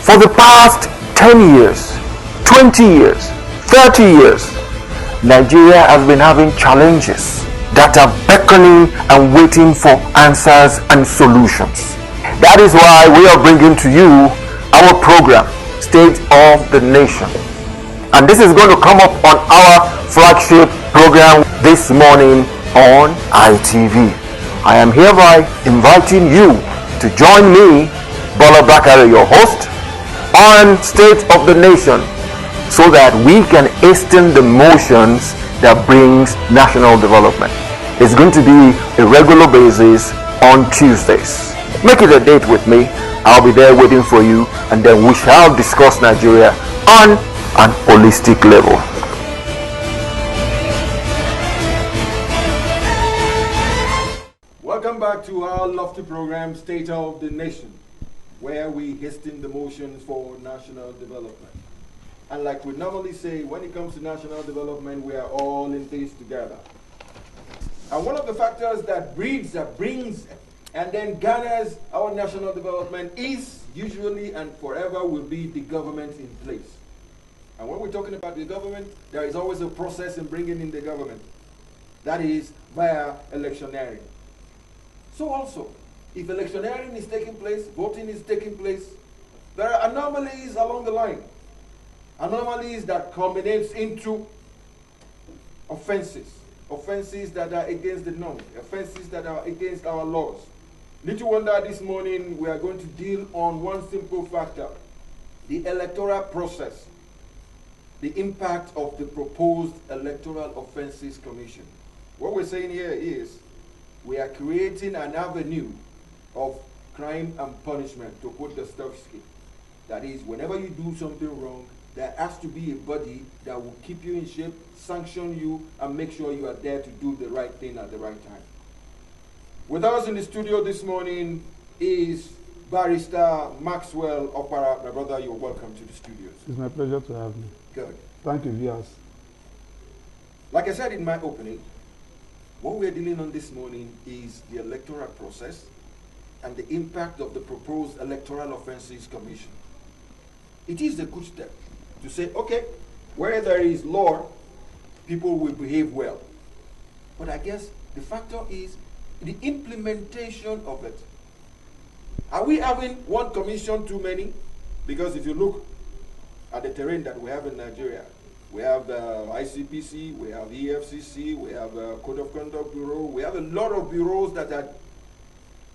For the past 10 years, 20 years, 30 years, Nigeria has been having challenges that are beckoning and waiting for answers and solutions. That is why we are bringing to you our program, State of the Nation. And this is going to come up on our flagship program this morning on ITV. I am hereby inviting you to join me, Bola Bakare, your host, on State of the Nation, so that we can hasten the motions that brings national development. It's going to be a regular basis on Tuesdays. Make it a date with me. I'll be there waiting for you, and then we shall discuss Nigeria on an holistic level. Welcome back to our lofty program, State of the Nation, where we hasten the motions for national development. And like we normally say, when it comes to national development, we are all in this together. And one of the factors that brings, and then garners our national development is usually and forever will be the government in place. And when we're talking about the government, there is always a process in bringing in the government. That is via electioneering. So also, if electioneering is taking place, voting is taking place, there are anomalies along the line. Anomalies that culminates into offenses that are against the norm, offenses that are against our laws. Little wonder this morning we are going to deal on one simple factor, the electoral process, the impact of the proposed Electoral Offenses Commission. What we're saying here is we are creating an avenue of crime and punishment, to quote Dostoevsky. That is, whenever you do something wrong, there has to be a body that will keep you in shape, sanction you, and make sure you are there to do the right thing at the right time. With us in the studio this morning is Barrister Maxwell Opara. My brother, you're welcome to the studios. It's my pleasure to have you. Good. Thank you, viewers. Like I said in my opening, what we're dealing on this morning is the electoral process and the impact of the proposed Electoral Offenses Commission. It is a good step to say, okay, where there is law, people will behave well. But I guess the factor is the implementation of it. Are we having one commission too many? Because if you look at the terrain that we have in Nigeria, we have the ICPC, we have EFCC, we have the Code of Conduct Bureau, we have a lot of bureaus that are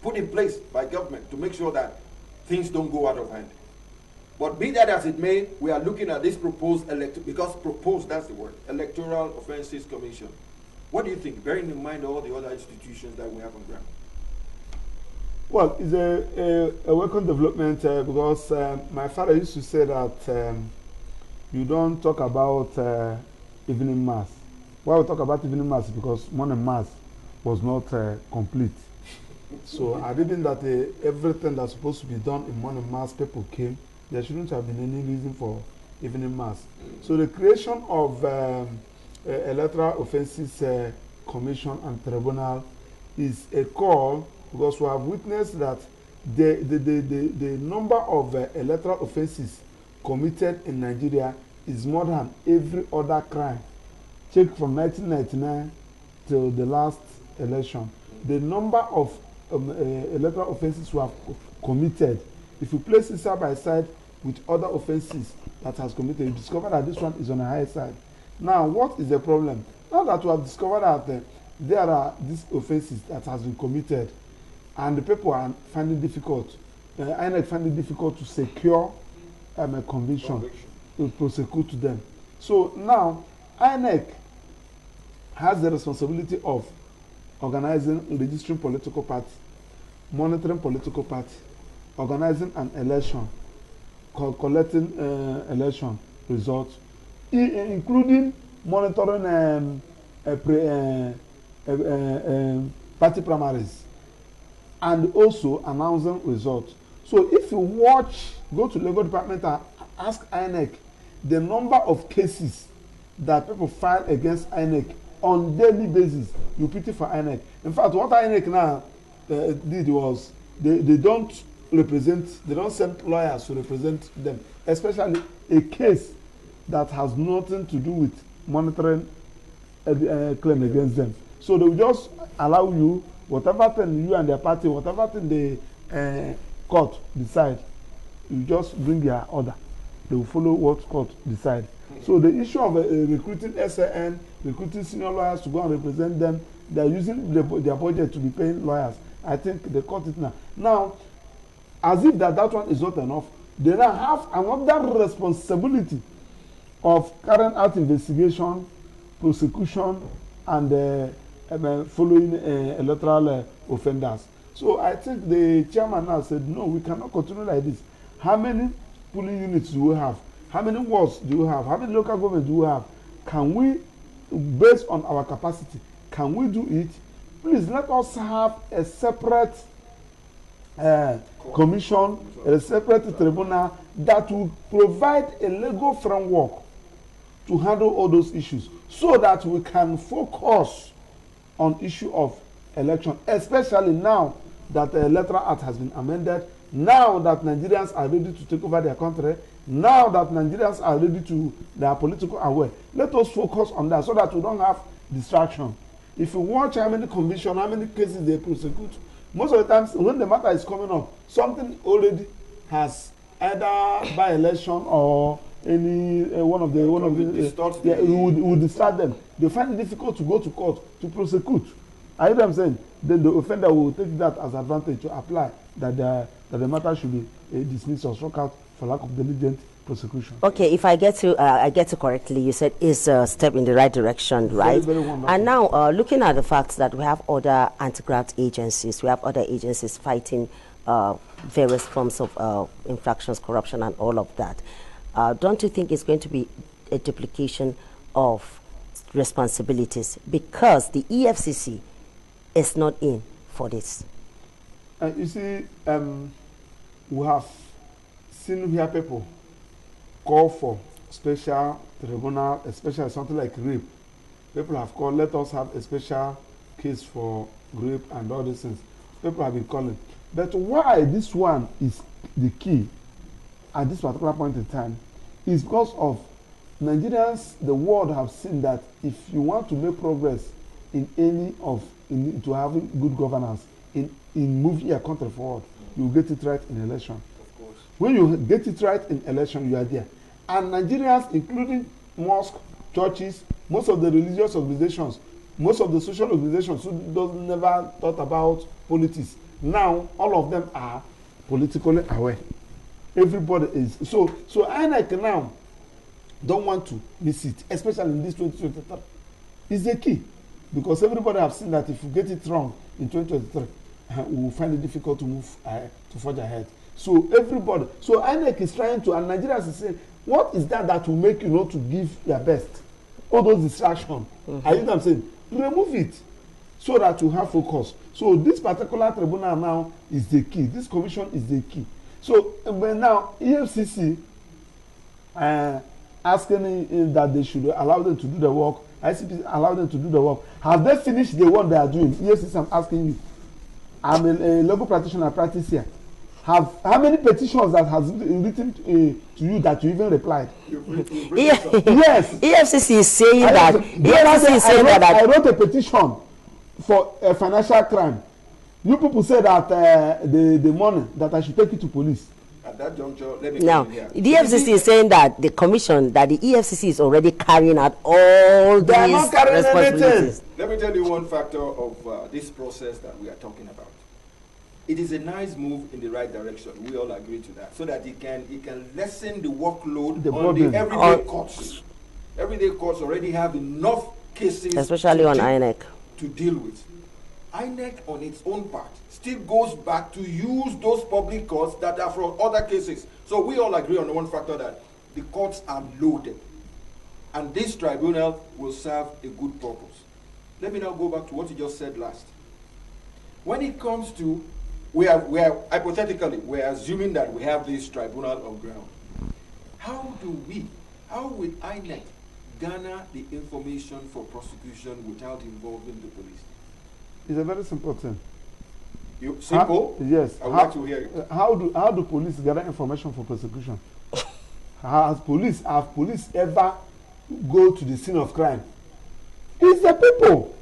put in place by government to make sure that things don't go out of hand. But be that as it may, we are looking at this proposed that's the word, Electoral Offenses Commission. What do you think, bearing in mind all the other institutions that we have on ground? Well, it's a welcome development because my father used to say that you don't talk about evening mass. Why we talk about evening mass? Because morning mass was not complete. So I didn't that everything that's supposed to be done in morning mass, people came. There shouldn't have been any reason for evening mass. So the creation of Electoral Offenses Commission and Tribunal is a call because we have witnessed that the number of electoral offenses committed in Nigeria is more than every other crime. Check from 1999 till the last election. The number of electoral offenses we have committed, if you place it side by side with other offenses that has committed, you discover that this one is on the higher side. Now, what is the problem? Now that we have discovered that there are these offenses that has been committed, and the people are finding difficult, INEC finding difficult to secure a conviction to prosecute them. So now, INEC has the responsibility of organizing, registering political party, monitoring political party, organizing an election, collecting election results, including monitoring party primaries, and also announcing results. So if you go to Legal Department and ask INEC the number of cases that people file against INEC on daily basis, you pity for INEC. In fact, what INEC now did was they don't they don't send lawyers to represent them, especially a case that has nothing to do with monitoring claim against them. So they will just allow you, whatever thing you and their party, whatever thing the court decide, you just bring their order. They will follow what court decide. So the issue of recruiting SAN, recruiting senior lawyers to go and represent them, they are using their budget to be paying lawyers. I think they caught it now. Now, as if that one is not enough, they now have another responsibility of carrying out investigation, prosecution, and following electoral offenders. So I think the chairman now said, no, we cannot continue like this. How many polling units do we have? How many wards do we have? How many local governments do we have? Can we, based on our capacity, can we do it? Please let us have a separate commission, a separate tribunal that will provide a legal framework to handle all those issues so that we can focus on issue of election, especially now that the electoral act has been amended, now that Nigerians are ready to take over their country, now that Nigerians are ready to, they are political aware. Let us focus on that so that we don't have distraction. If you watch how many convictions, how many cases they prosecute, most of the times when the matter is coming up, something already has either by election or any one of the would distract them. They find it difficult to go to court to prosecute. I hear them saying then the offender will take that as advantage to apply that the matter should be dismissed or struck out for lack of diligent prosecution. Okay, if I get to correctly, you said it's a step in the right direction, right? Very wonderful. And now, looking at the fact that we have other anti-graft agencies, we have other agencies fighting various forms of infractions, corruption, and all of that. Don't you think it's going to be a duplication of responsibilities because the EFCC is not in for this? You see, we have seen here people call for special tribunal, especially something like rape. People have called, let us have a special case for rape and all these things. People have been calling. But why this one is the key at this particular point in time is because of Nigerians, the world have seen that if you want to make progress in to having good governance, in moving your country forward, you get it right in election. Of course. When you get it right in election, you are there. And Nigerians, including mosques, churches, most of the religious organizations, most of the social organizations who never thought about politics, now all of them are politically aware. Everybody is. So INEC now don't want to miss it, especially in this 2023. It's the key. Because everybody have seen that if you get it wrong in 2023, we will find it difficult to move to forge ahead. So INEC is trying to, and Nigerians is saying, what is that will make you not to give your best? All those distractions. I think I'm saying, remove it so that you have focus. So this particular tribunal now is the key. This commission is the key. So but now EFCC asking that they should allow them to do the work. ICP allow them to do the work. Have they finished the work they are doing? EFCC, I'm asking you. I'm a legal practitioner, practice here. How many petitions that has written to you that you even replied? Yes. EFCC is saying that. EFCC is saying that. I wrote a petition for a financial crime. You people say that the money that I should take it to police. At that juncture, let me now, the EFCC is saying that the commission, that the EFCC is already carrying out all these responsibilities. Let me tell you one factor of this process that we are talking about. It is a nice move in the right direction. We all agree to that, so that it can lessen the workload on the everyday courts. Everyday courts already have enough cases, especially on INEC, to deal with. INEC, on its own part, still goes back to use those public courts that are from other cases. So we all agree on one factor, that the courts are loaded, and this tribunal will serve a good purpose. Let me now go back to what you just said last. When it comes to, we are hypothetically, we are assuming that we have this tribunal on ground. How will INEC garner the information for prosecution without involving the police? It's a very simple thing. Simple? Yes. I would like to hear it. How do police gather information for prosecution? Have police ever go to the scene of crime? It's the people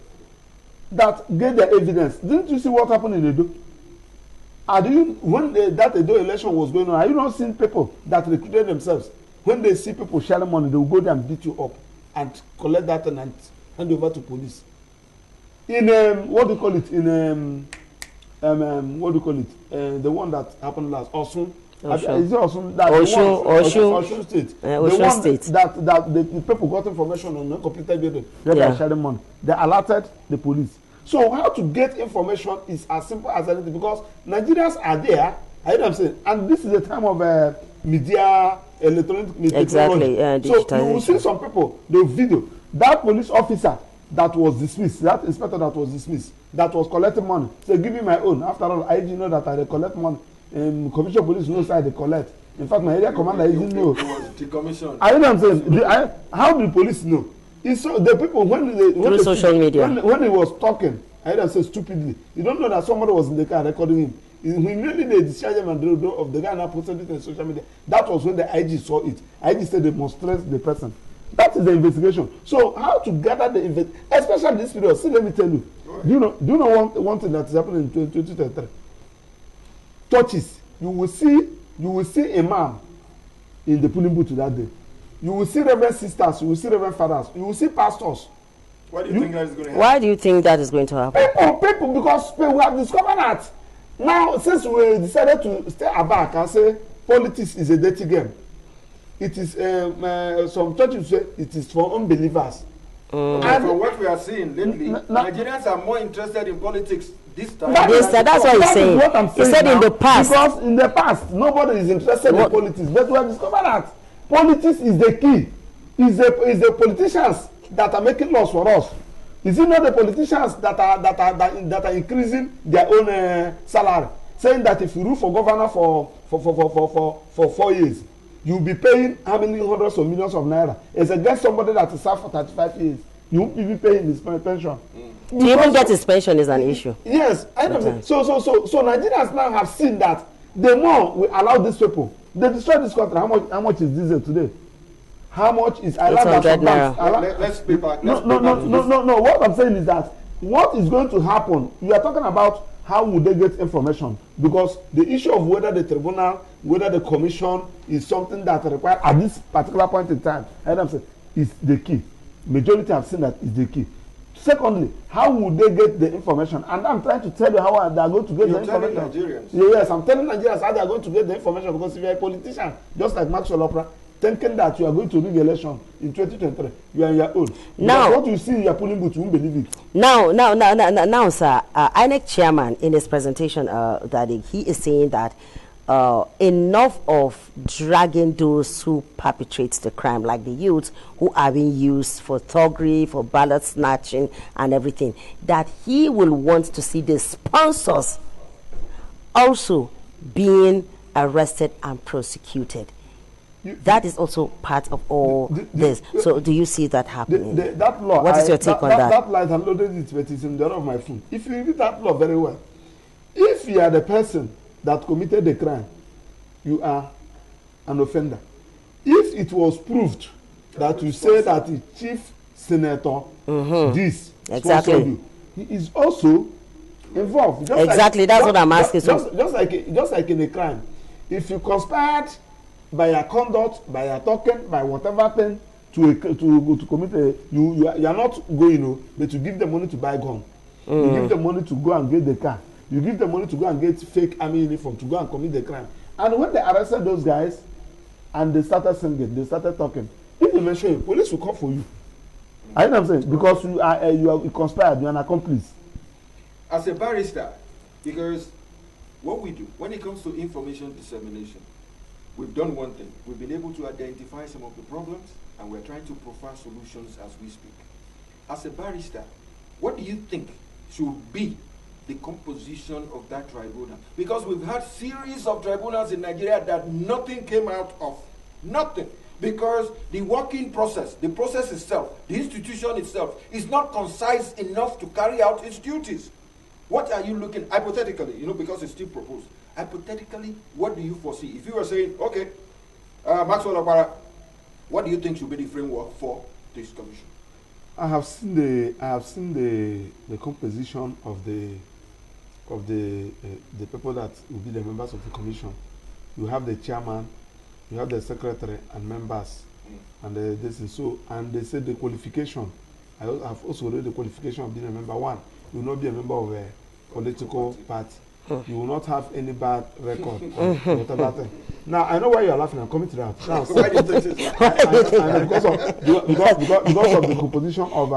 that get the evidence. Didn't you see what happened in Edo? When that Edo election was going on, are you not seeing people that recruited themselves? When they see people sharing money, they will go there and beat you up and collect that and hand over to police. In what do you call it? In what do you call it? The one that happened last, Osun. Is it Osun? Osun State. Osun State. That the people got information on non-completed building. They are sharing money. They alerted the police. So how to get information is as simple as anything, because Nigerians are there. I know what I'm saying, and this is the time of media, electronic media. Exactly. So you will see some people, the video, that police officer that was dismissed, that inspector that was dismissed, that was collecting money. So give me my own. After all, I didn't know that I collect money. Commissioner of police knows how they collect. In fact, my area commander didn't know. It was decommissioned. I know what I'm saying. How do the police know? It's so the people when social media. When he was talking, I heard him say stupidly. You don't know that somebody was in the car recording him. Immediately they discharged him and of the guy now posted it on social media. That was when the IG saw it. IG said they must trace the person. That is the investigation. So how to gather the investigation, especially this period? See, let me tell you. Do you know one thing that is happening in 2023? Churches, you will see a man in the polling booth that day. You will see reverend sisters, you will see reverend fathers, you will see pastors. Why do you think that is going to happen? Why do you think that is going to happen? People, because we have discovered that now, since we decided to stay aback and say politics is a dirty game, it is some churches say it is for unbelievers. And from what we are seeing lately, Nigerians are more interested in politics this time. That's what he's saying. He said in the past. Because in the past, nobody is interested in politics. But we have discovered that politics is the key. Is the politicians that are making laws for us. Is it not the politicians that are increasing their own salary, saying that if you rule for governor for 4 years, you'll be paying how many hundreds of millions of naira? As against somebody that is served for 35 years, you won't be paying his pension. To even get his pension is an issue. Yes, I know. So Nigerians now have seen that the more we allow these people, they destroy this country. How much is diesel today? How much is Let's pay back. No. What I'm saying is that what is going to happen? You are talking about how would they get information, because the issue of whether the tribunal, whether the commission is something that requires at this particular point in time, I'm saying, is the key. Majority have seen that is the key. Secondly, how would they get the information? And I'm trying to tell you how they are going to get the information. Nigerians. Yes, I'm telling Nigerians how they are going to get the information, because if you're a politician, just like Maxwell Opera, thinking that you are going to rig election in 2023, you are on your own. Now, what you see in your polling booth, you won't believe it. Now, sir, INEC chairman in his presentation, that he is saying that enough of dragging those who perpetrate the crime, like the youths who are being used for thuggery, for ballot snatching and everything, that he will want to see the sponsors also being arrested and prosecuted. That is also part of all this. So do you see that happening? That law, what is your take on that? That law, I downloaded it, but it's in the of my phone. If you read that law very well, if you are the person that committed the crime, you are an offender. If it was proved that you say that the chief senator this sponsored you, he is also involved. That's what I'm asking. Just like in a crime, if you conspired by your conduct, by your talking, by whatever thing to commit you are not going, but you give them money to buy gun. You give them money to go and get the car. You give them money to go and get fake army uniform to go and commit the crime. And when they arrested those guys and they started singing, they started talking, if they mention you, police will come for you. I know what I'm saying, because you are conspired, you are an accomplice. As a barrister, because what we do when it comes to information dissemination, we've done one thing. We've been able to identify some of the problems, and we're trying to provide solutions as we speak. As a barrister, what do you think should be the composition of that tribunal? Because we've had series of tribunals in Nigeria that nothing came out of. Nothing. Because the working process, the process itself, the institution itself, is not concise enough to carry out its duties. What are you looking, hypothetically, you know, because it's still proposed, hypothetically, what do you foresee? If you were saying, okay, Maxwell Okpara, what do you think should be the framework for this commission? I have seen the composition of the people that will be the members of the commission. You have the chairman, you have the secretary and members, and this is so. And they said the qualification. I have also read the qualification of being a member. One, you will not be a member of a political party. You will not have any bad record. Whatever thing. Now I know why you are laughing. I'm coming to that. Now, Why do you think this? because of the composition of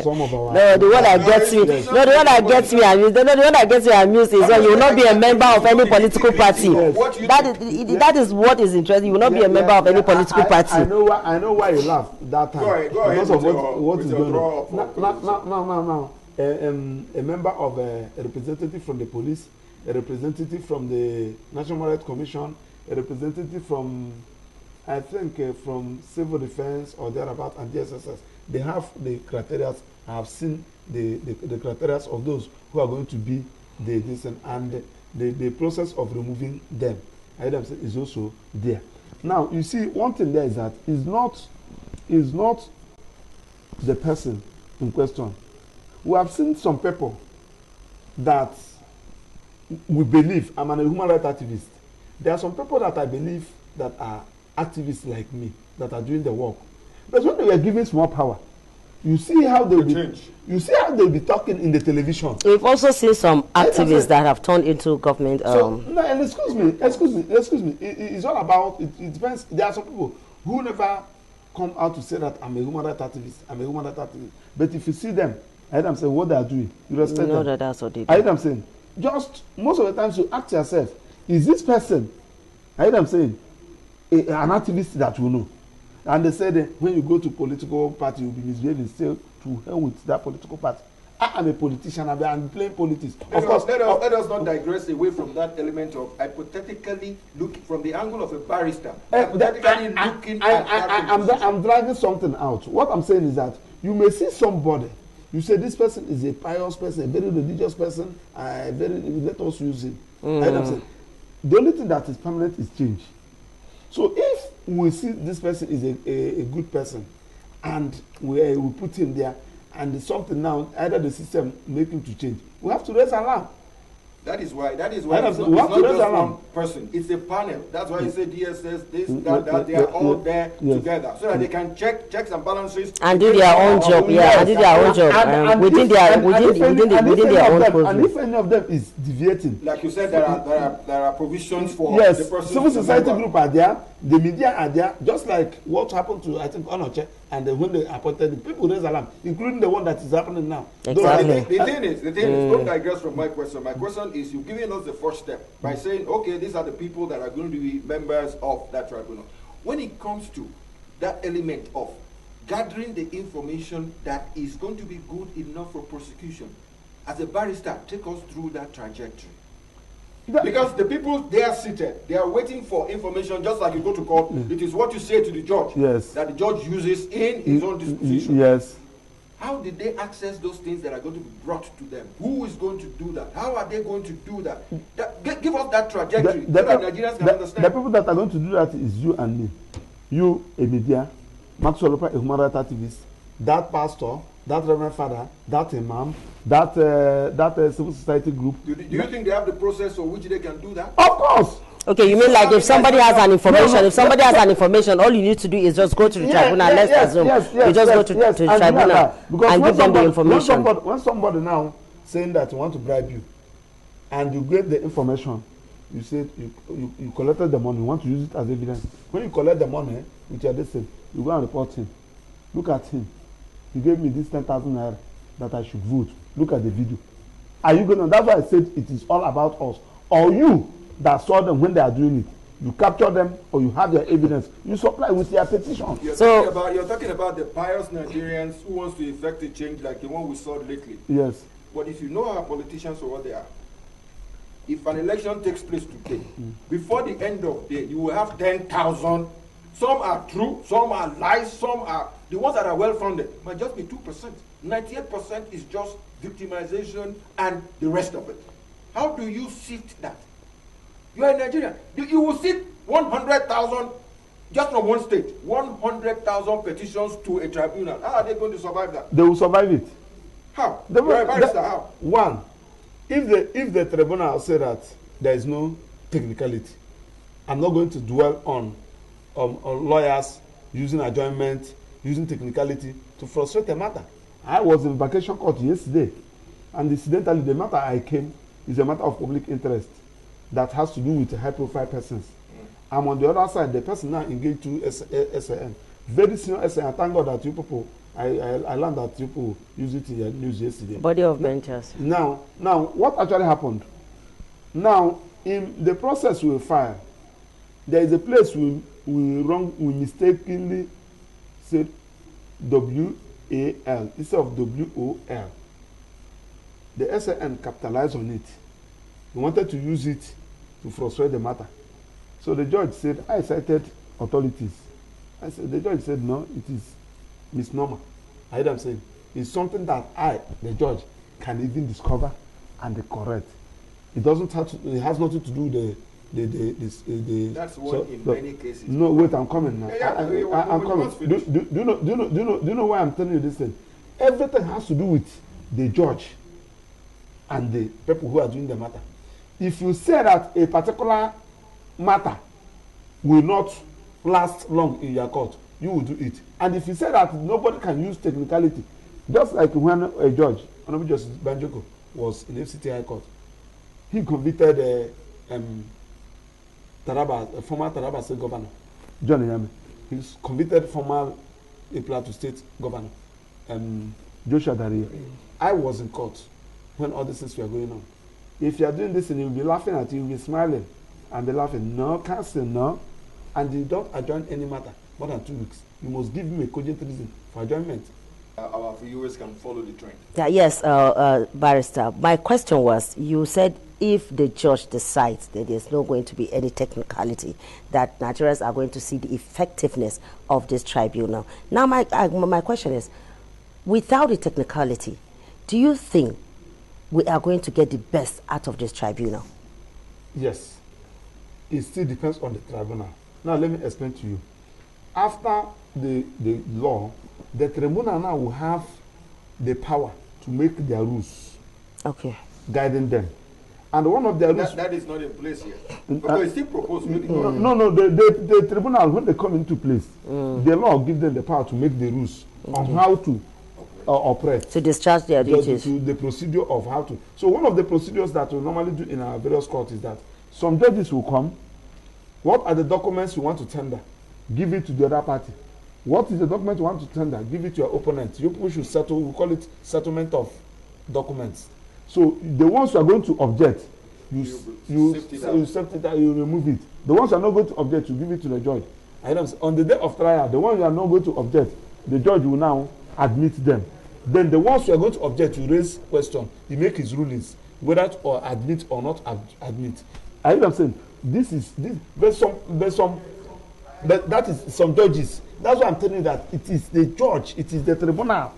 some of our. No, the one that gets me. Yes. No, the one that gets me amused. No, the one that gets me amused is when you will not be a member of any political party. Yes. That is what is interesting. You will not be a member of any political party. I know why you laugh that time. Go ahead Because of with what is your going draw on. up. Now. A member of a representative from the police, a representative from the National Rights Commission, a representative from, I think, from Civil Defense or thereabout, and DSSS. They have the criteria. I have seen the criteria of those who are going to be and the process of removing them, is also there. Now, you see, one thing there is that is not the person in question. We have seen some people that we believe, I'm a human rights activist. There are some people that I believe that are activists like me, that are doing the work. But when they were given small power, you see how they will be talking in the television. We've also seen some activists that have turned into government. So, no, and excuse me. It's all about, it depends. There are some people who never come out to say that I'm a human rights activist. But if you see them, I am saying what they are doing, you respect them. That that's what they do. I am saying, just most of the times you ask yourself, is this person, I am saying, an activist that you know? And they said when you go to political party, you'll be misbehaving still to hell with that political party. I am a politician, I'm playing politics. Let us not digress away from that element of hypothetically looking from the angle of a barrister. Hypothetically looking I'm dragging something out. What I'm saying is that you may see somebody, you say this person is a pious person, a very religious person, let us use him. The only thing that is permanent is change. So if we see this person is a good person and we put him there and something now, either the system make him to change, we have to raise alarm. That is why it's not just one person, it's a panel. That's why you say DSS, this, that, they are all there together, so that they can checks and balances and do their own job. And do their own job within their own purview. And if any of them is deviating, like you said, there are provisions for the person. Civil society group are there, the media are there, just like what happened to I think Onoche, and when they appointed the people raise alarm, including the one that is happening now. Exactly. The thing is, don't digress from my question. My question is, you've given us the first step by saying, okay, these are the people that are going to be members of that tribunal. When it comes to that element of gathering the information that is going to be good enough for prosecution, as a barrister, take us through that trajectory. Because the people, they are seated, they are waiting for information, just like you go to court. It is what you say to the judge that the judge uses in his own disposition. Yes. How did they access those things that are going to be brought to them? Who is going to do that? How are they going to do that? Give us that trajectory so that Nigerians can understand. The people that are going to do that is you and me. You, a media, Maxwell Okpara, a human rights activist, that pastor, that reverend father, that imam, that civil society group. Do you think they have the process for which they can do that? Of course. Okay, you mean like if somebody has an information, all you need to do is just go to the tribunal. Let's assume you just go to the tribunal and give them the information. When somebody now saying that you want to bribe you, and you get the information, you said you collected the money, you want to use it as evidence. When you collect the money with your distance, you go and report him. Look at him. He gave me this 10,000 naira that I should vote. Look at the video. Are you going to? That's why I said it is all about us. Or you that saw them when they are doing it, you capture them or you have your evidence, you supply with your petition. You're talking about the pious Nigerians who wants to effect a change like the one we saw lately. Yes. But if you know our politicians for what they are, if an election takes place today, before the end of the day, you will have 10,000 Some are true, some are lies, some are, the ones that are well-founded might just be 2%. 98% is just victimization and the rest of it. How do you sift that? You are in Nigeria. You will sift 100,000 just from one state, 100,000 petitions to a tribunal. How are they going to survive that? They will survive it. How? How? One, if the tribunal say that there is no technicality, I'm not going to dwell on lawyers using adjournment, using technicality to frustrate the matter. I was in vacation court yesterday, and incidentally, the matter I came is a matter of public interest that has to do with high-profile persons. I'm on the other side. The person now engaged to SAN, very senior SAN. Thank God that you people, I learned that you people used it in your news yesterday. Body of ventures. Now, what actually happened? Now, in the process we file, there is a place we mistakenly said WAL instead of WOL. The SAN capitalized on it. He wanted to use it to frustrate the matter. So the judge said, I cited authorities. The judge said, no, it is misnomer. I heard him saying, it's something that the judge, can even discover and correct. It doesn't have to, it has nothing to do with the that's what in many cases. No, wait, I'm coming now. I'm coming. Do you know why I'm telling you this thing? Everything has to do with the judge and the people who are doing the matter. If you say that a particular matter will not last long in your court, you will do it. And if you say that nobody can use technicality, just like when a judge, Honorable Justice Banjoko, was in FCT High Court, he convicted former Taraba State Governor, John Yame. He convicted former Plateau State Governor, Joshua Daria. I was in court when all these things were going on. If you are doing this and you'll be laughing at you, you'll be smiling and be laughing. No, cancel, no. And you don't adjourn any matter more than 2 weeks. You must give me a cogent reason for adjournment. Our viewers can follow the trend. Yeah, yes, Barrister. My question was, you said if the judge decides that there's not going to be any technicality, that Nigerians are going to see the effectiveness of this tribunal. Now, my question is, without the technicality, do you think we are going to get the best out of this tribunal? Yes. It still depends on the tribunal. Now, let me explain to you. After the law, the tribunal now will have the power to make their rules. Okay. Guiding them. And one of their rules... That is not in place yet. Because it's still proposed. No, the tribunal, when they come into place, the law gives them the power to make the rules on how to operate. To discharge their duties. To the procedure of how to... So one of the procedures that we normally do in our various courts is that some judges will come. What are the documents you want to tender? Give it to the other party. What is the document you want to tender? Give it to your opponent. You people should settle. We call it settlement of documents. So the ones you are going to object, you sift it out, you remove it. The ones you are not going to object, you give it to the judge. On the day of trial, the ones you are not going to object, the judge will now admit them. Then the ones you are going to object, you raise question, you make his rulings, whether to admit or not admit. I hear them saying, that is some judges. That's why I'm telling you that it is the judge, it is the tribunal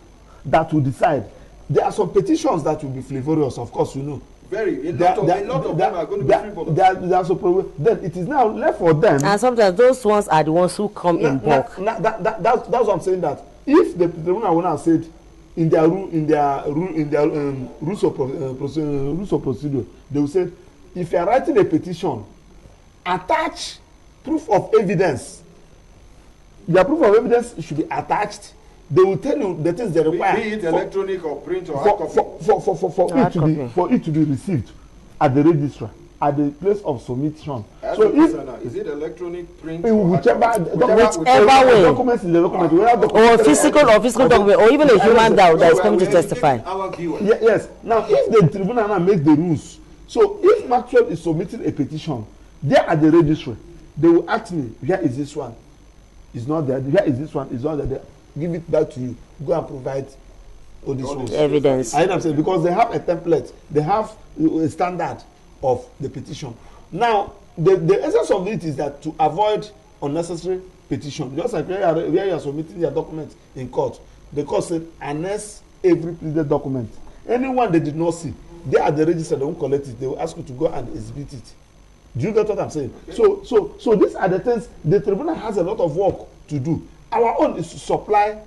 that will decide. There are some petitions that will be flavorous, of course, you know. A lot of them are going to be frivolous. Then it is now left for them. And sometimes those ones are the ones who come in bulk. That's what I'm saying, that if the tribunal will now said in their rules of procedure, they will say, if you are writing a petition, attach proof of evidence. Your proof of evidence should be attached. They will tell you the things they require. Be it electronic or print or hard copy. For it to be received at the registrar, at the place of submission. So is it electronic, print, whichever way, documents in the document, or physical document, or even a human that is coming to testify. Yes. Now, if the tribunal now makes the rules, so if Maxwell is submitting a petition, there at the registry, they will ask me, where is this one? It's not there. Where is this one? It's not there. Give it back to you. Go and provide all these ones. Evidence. I understand, because they have a template. They have a standard of the petition. Now, the essence of it is that to avoid unnecessary petition. Just like where you are submitting your document in court, the court said annex every pleaded document. Anyone they did not see, they are the register, they won't collect it. They will ask you to go and exhibit it. Do you get what I'm saying? Okay. So these are the things. The tribunal has a lot of work to do. Our own is to supply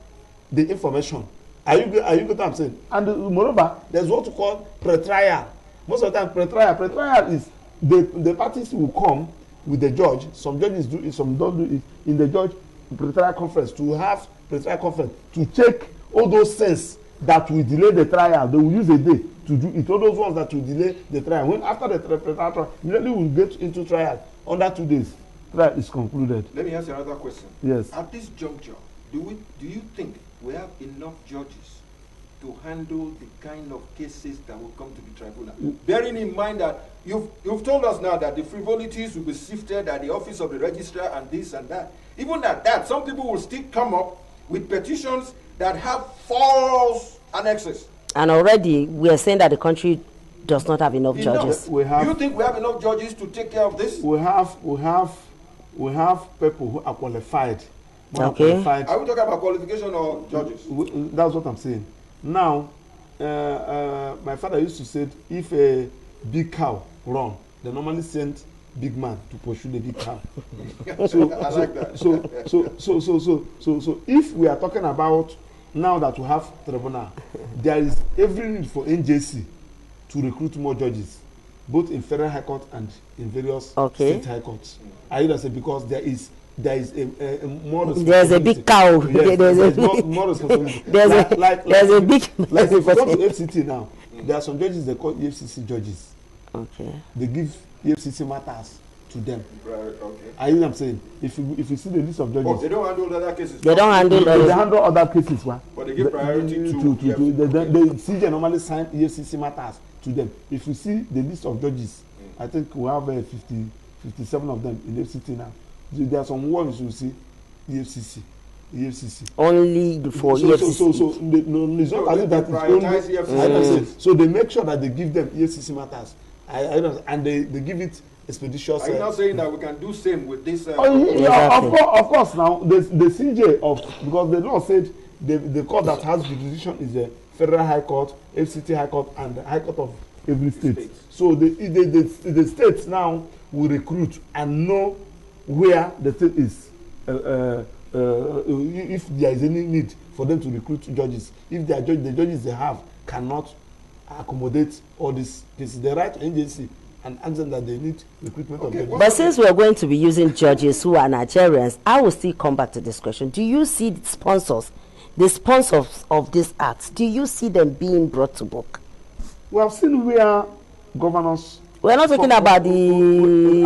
the information. Are you get what I'm saying? And moreover, there's what we call pre-trial. Most of the time, pre-trial is the parties will come with the judge. Some judges do it, some don't do it. In the judge pre-trial conference, to have pre-trial conference to check all those things that will delay the trial. They will use a day to do it. All those ones that will delay the trial. When after the pre-trial trial, immediately we will get into trial. Under 2 days, trial is concluded. Let me ask you another question. Yes. At this juncture, do you think we have enough judges to handle the kind of cases that will come to the tribunal? Bearing in mind that you've told us now that the frivolities will be sifted at the office of the registrar and this and that. Even at that, some people will still come up with petitions that have false annexes. And already we are saying that the country does not have enough judges. Do you think we have enough judges to take care of this? We have people who are qualified. Okay. Are we talking about qualification or judges? That's what I'm saying. Now, my father used to say, if a big cow run, they normally send big man to pursue the big cow. I like that. So if we are talking about now that we have tribunal, there is every need for NJC to recruit more judges, both in federal high court and in various state high courts. I understand, because there is a more responsibility. There's a big cow. Yes, there's more responsibility. There's a big. Like if you come to FCT now, there are some judges they call EFCC judges. Okay. They give EFCC matters to them. Right, okay. I know what I'm saying. If you see the list of judges, they don't handle other cases. They don't handle. They handle other cases. But they give priority to the CJ normally sign EFCC matters to them. If you see the list of judges, I think we have 57 of them in FCT now. There are some ones you see EFCC. Only for EFCC. It's not as if that is only. So they make sure that they give them EFCC matters. And they give it expeditious. Are you not saying that we can do same with this? Of course. Now the CJ because the law said the court that has jurisdiction is the Federal High Court, FCT High Court, and the High Court of every state. So the states now will recruit and know where the state is. If there is any need for them to recruit judges, if the judges they have cannot accommodate all these cases, they write to NJC and ask them that they need recruitment of judges. But since we are going to be using judges who are Nigerians, I will still come back to this question. Do you see the sponsors of this act, do you see them being brought to book? We have seen where governors. We're not talking about the.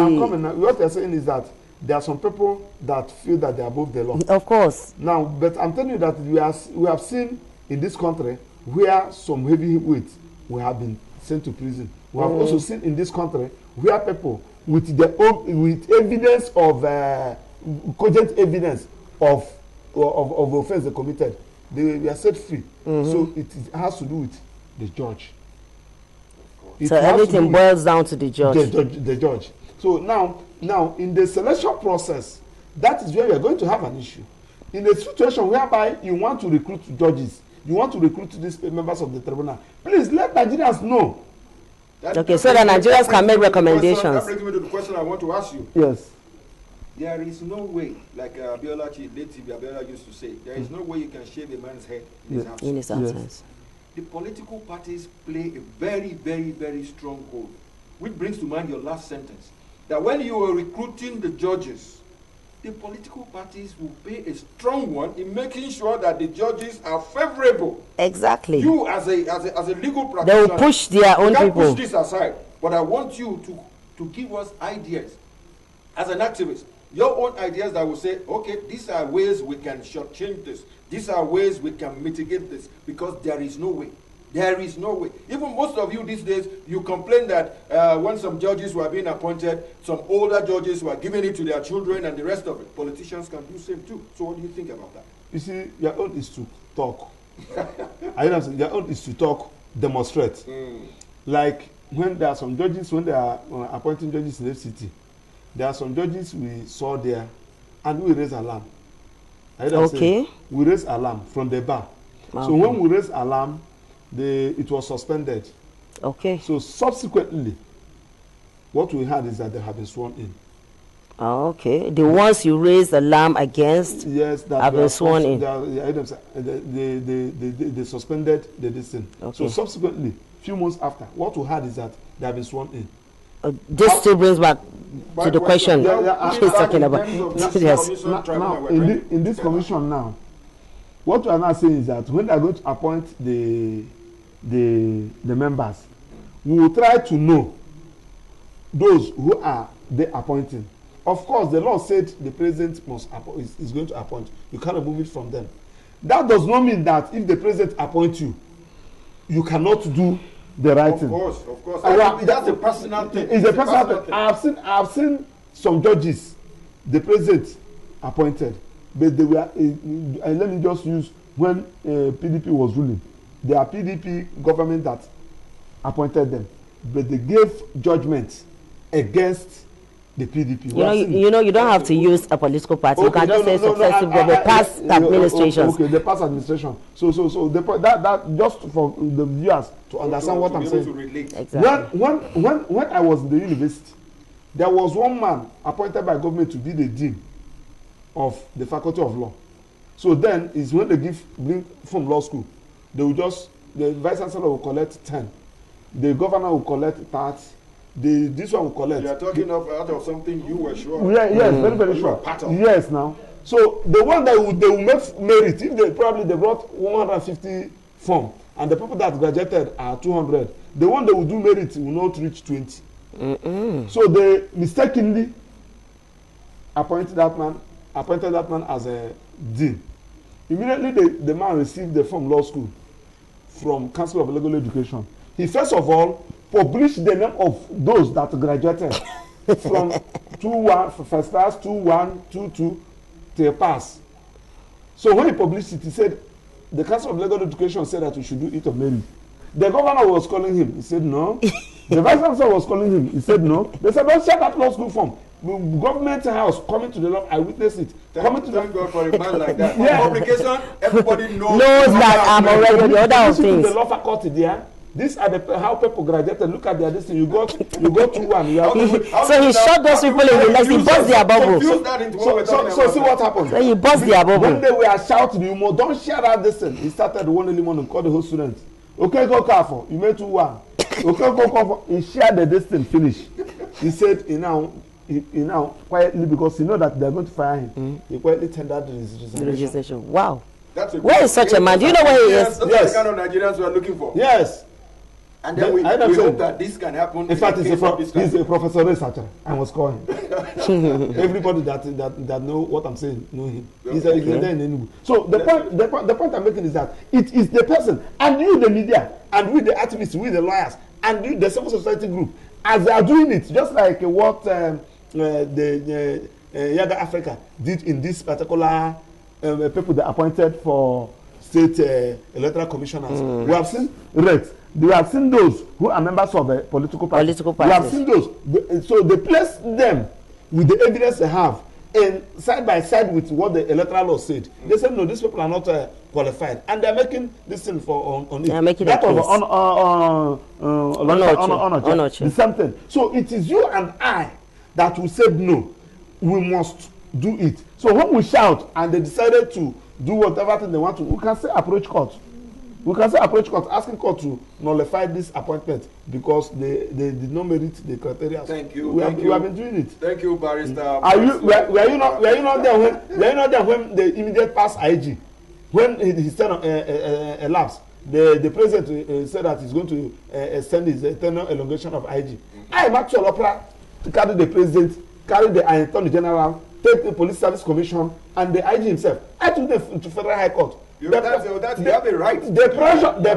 I'm coming now. What they're saying is that there are some people that feel that they are above the law. Of course. Now, but I'm telling you that we have seen in this country where some heavyweights will have been sent to prison. We have also seen in this country where people with evidence of cogent evidence of offense they committed, they are set free. So it has to do with the judge. So everything boils down to the judge. The judge. So now in the selection process, that is where we are going to have an issue. In a situation whereby you want to recruit judges, you want to recruit these members of the tribunal, please let Nigerians know. Okay, so that Nigerians can make recommendations. That brings me to the question I want to ask you. Yes. There is no way, like late Abiola used to say, there is no way you can shave a man's head in his absence. Yes. The political parties play a very, very, very strong role, which brings to mind your last sentence, that when you are recruiting the judges, the political parties will play a strong one in making sure that the judges are favorable. Exactly. You as a legal practitioner, they will push their own people. Push this aside, but I want you to give us ideas as an activist. Your own ideas that will say, okay, these are ways we can shortchange this. These are ways we can mitigate this, because there is no way. There is no way. Even most of you these days, you complain that when some judges were being appointed, some older judges were giving it to their children and the rest of it. Politicians can do the same too. So what do you think about that? You see, your own is to talk. Your own is to talk, demonstrate. Like when there are some judges, when they are appointing judges in the FCT, there are some judges we saw there and we raise alarm. Okay. We raise alarm from the bar. Okay. So when we raise alarm, it was suspended. Okay. So subsequently, what we had is that they have been sworn in. Okay. The ones you raised alarm against, yes, that have been sworn in. They suspended the decision. Okay. So subsequently, few months after, what we had is that they have been sworn in. This still brings back to the question she's talking about. Yes. Now, in this commission now, what we are now saying is that when they are going to appoint the members, we will try to know those who are they appointing. Of course, the law said the president is going to appoint. You cannot move it from them. That does not mean that if the president appoints you, you cannot do the right thing. Of course. That's a personal thing. It's a personal thing. I've seen some judges, the president appointed, but they were. Let me just use when PDP was ruling. They are PDP government that appointed them, but they gave judgment against the PDP. You don't have to use a political party. Okay, you can just say successive government, past administrations. Okay, the past administration. So that just for the viewers to understand what I'm saying. Exactly. When I was in the university, there was one man appointed by government to be the dean of the faculty of law. So then is when they bring from law school, they will just, the vice chancellor will collect 10, the governor will collect 30. This one will collect. You are talking out of something you were sure. Yeah, yes, very sure. Yes, now. So the one that they will make merit, if they brought 150 form, and the people that graduated are 200, the one that will do merit will not reach 20. So they mistakenly appointed that man as a dean. Immediately the man received the form law school from Council of Legal Education. He first of all published the name of those that graduated from 2-1 for first class, 2-1, 2-2 to a pass. So when he published it, he said the Council of Legal Education said that we should do it on merit. The governor was calling him. He said no. The vice chancellor was calling him. He said no. They said don't share that law school form. Government house coming to the law. I witnessed it. Thank God for a man like that. Yeah. Publication, everybody knows that I'm already the other things. The law faculty there. These are how people graduated. Look at their destiny. You go to one. So he shot those people in the legs. He bust their bubble. So see what happened. So he bust their bubble. When they were shouting, you don't share that distance. He started one early morning, called the whole students. Okay, go careful. You made 2-1. Okay, go careful. He shared the distance. Finish. He said, he now quietly, because he know that they're going to fire him. He quietly tendered the registration. Wow. Where is such a man? Do you know where he is? That's the kind of Nigerians we are looking for. Yes. And then we hope that this can happen. In fact, he's a professor researcher. I was calling. Everybody that know what I'm saying know him. He's there in Enugu. So the point I'm making is that it is the person, and you, the media, and we, the activists, we, the lawyers, and you, the civil society group, as they are doing it, just like what the Yaga Africa did in this particular people they appointed for state electoral commissioners. We have seen rates. We have seen those who are members of a political party. We have seen those. So they place them with the evidence they have and side by side with what the electoral law said. They said, no, these people are not qualified. And they're making this thing on it. They're making that was the same thing. So it is you and I that will say, no, we must do it. So when we shout and they decided to do whatever thing they want to, we can say approach court. We can say approach court, asking court to nullify this appointment because they did not merit the criteria. Thank you. We have been doing it. Thank you, Barrister. Were you not there when the immediate past IG, when he said elapsed, the president said that he's going to extend his eternal elongation of IG. I am actually opera to carry the president, carry the attorney general, take the police service commission and the IG himself. I took them to federal high court. You have a right. The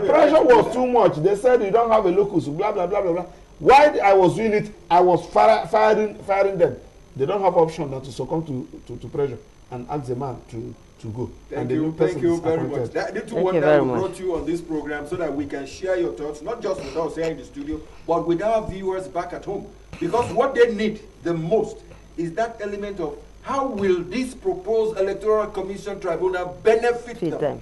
pressure was too much. They said you don't have a locus, blah blah blah blah blah. While I was doing it, I was firing them. They don't have option than to succumb to pressure and ask the man to go. Thank you very much. That little one that we brought you on this program so that we can share your thoughts, not just with us here in the studio, but with our viewers back at home. Because what they need the most is that element of how will this proposed Electoral Commission Tribunal benefit them? them?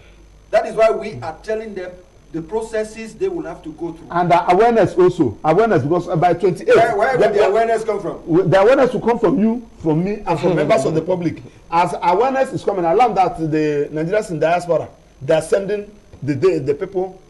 That is why we are telling them the processes they will have to go through. And awareness also. Awareness, because by 28... Where will the awareness come from? The awareness will come from you, from me, and from members of the public. As awareness is coming, I learned that the Nigerians in diaspora, they are sending the people,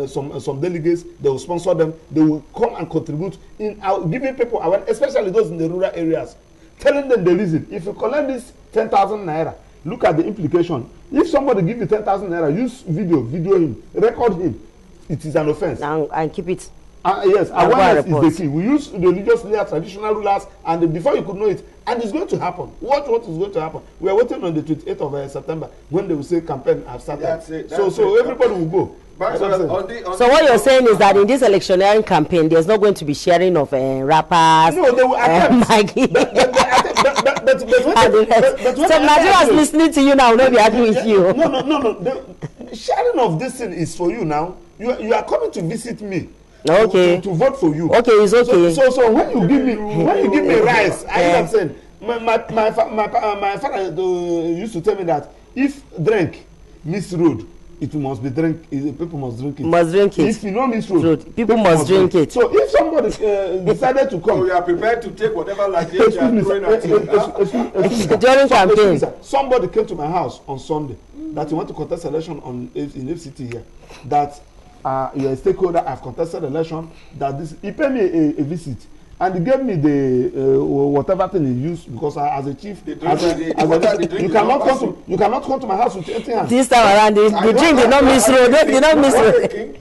some delegates, they will sponsor them, they will come and contribute in giving people awareness, especially those in the rural areas, telling them the reason. If you collect this 10,000 naira, look at the implication. If somebody gives you 10,000 naira, use video him, record him, it is an offense. And keep it. Yes, awareness is the key. We use the religious leaders, traditional rulers, and before you could know it, and it's going to happen. What is going to happen? We are waiting on the 28th of September when they will say campaign has started. That's it. So everybody will go. So what you're saying is that in this electioneering campaign, there's not going to be sharing of rappers. No, they will attempt. So Nigerians listening to you now will not be happy with you. No. The sharing of this thing is for you now. You are coming to visit me. Okay. To vote for you. Okay, it's okay. So when you give me rice, I am saying my father used to tell me that if drink miss road, it must be drink. People must drink it. Must drink it. If you know miss road, people must drink it. So if somebody decided to come, so you are prepared to take whatever luggage you are throwing at you. During campaign, somebody came to my house on Sunday that he want to contest election in FCT here. That you're a stakeholder. I've contested election. That this he paid me a visit. And he gave me the whatever thing he used because as a chief, you cannot come to my house with empty hands. This time around, the drink did not miss road. Did not miss road.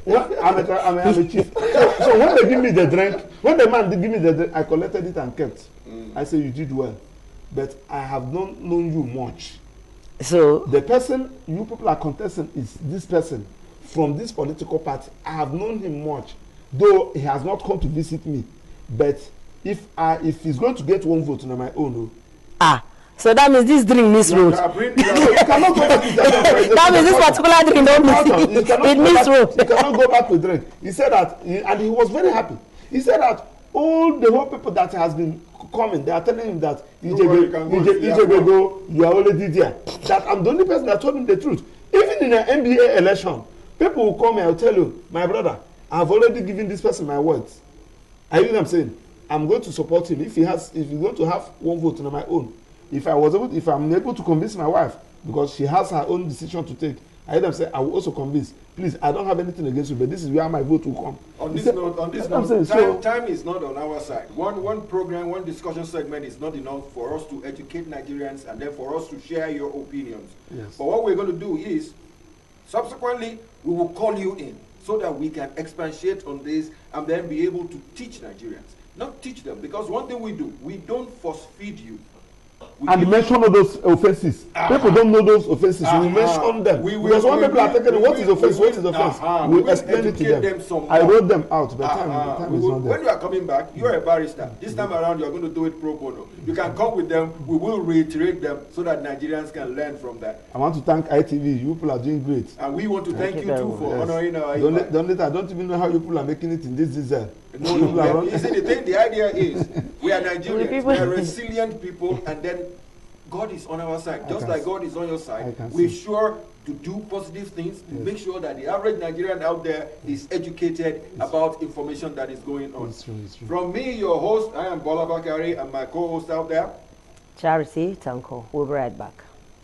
I'm a chief. So when they give me the drink, when the man give me the drink, I collected it and kept. I say you did well, but I have not known you much. So the person you people are contesting is this person from this political party. I have known him much, though he has not come to visit me. But if he's going to get one vote on my own, so that means this drink miss road. You cannot go back to drink. That means this particular drink don't miss it miss road. You cannot go back to drink. He said that, and he was very happy. He said that all the whole people that has been coming, they are telling him that EJB go, you are already there. That I'm the only person that told him the truth. Even in an NBA election, people will come and will tell you, my brother, I've already given this person my words. I hear what I'm saying. I'm going to support him if he's going to have one vote on my own. If I'm able to convince my wife because she has her own decision to take, I hear them say I will also convince. Please, I don't have anything against you, but this is where my vote will come. On this note, time is not on our side. One program, one discussion segment is not enough for us to educate Nigerians and then for us to share your opinions. Yes. But what we're going to do is, subsequently, we will call you in so that we can expatiate on this and then be able to teach Nigerians. Not teach them, because one thing we do, we don't force feed you. And mention all those offenses. People don't know those offenses. We mention them. Because when people are taking what is offense, what is offense, we explain it to them. I wrote them out, but time is not there. When you are coming back, you are a barrister. This time around, you are going to do it pro bono. You can come with them. We will reiterate them so that Nigerians can learn from that. I want to thank ITV. You people are doing great. And we want to thank you too for honoring our invite. I don't even know how you people are making it in this diesel. No. You see, the idea is we are Nigerians. We are resilient people, and then God is on our side. Just like God is on your side, we're sure to do positive things to make sure that the average Nigerian out there is educated about information that is going on. It's true. From me, your host, I am Bola Bakare, and my co-host out there, Charity Tanko. We'll be right back.